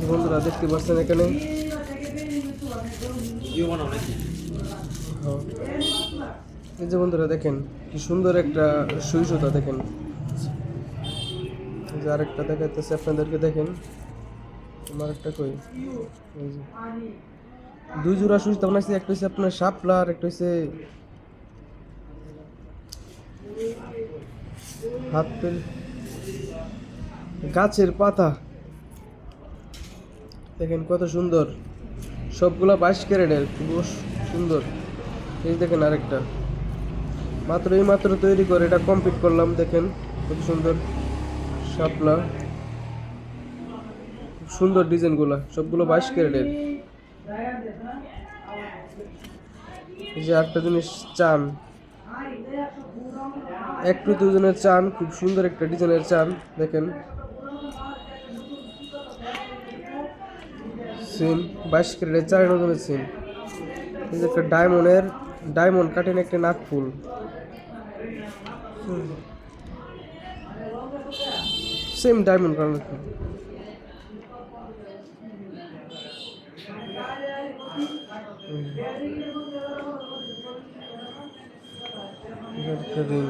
বন্ধুরা দেখতে পাচ্ছেন এখানে এই যে বন্ধুরা দেখেন কি সুন্দর একটা সুই সুতা দেখেন। এই যে আরেকটা দেখাইতেছে আপনাদেরকে, দেখেন আমার একটা কই, এই যে দুই জোড়া সুই সুতা বানাইছি, একটা হচ্ছে আপনার শাপলা আর একটা হচ্ছে হাতের গাছের পাতা। দেখেন কত সুন্দর, সবগুলা 22 ক্যারেটের, খুব সুন্দর। এই দেখেন আরেকটা এই মাত্র তৈরি করে এটা কমপ্লিট করলাম। দেখেন কত সুন্দর শাপলা, খুব সুন্দর ডিজাইনগুলা, সবগুলো 22 ক্যারেটের। এই যে আরেকটা জিনিস, চান, একটু দুজনের চান, খুব সুন্দর একটা ডিজাইনের চান। দেখেন সিম 22 ক্যারেটের 4 ওজনের সিম। এই যে একটা ডায়মন্ড কাটেন একটা নাকফুল, সেম ডায়মন্ড কাটেন। রিং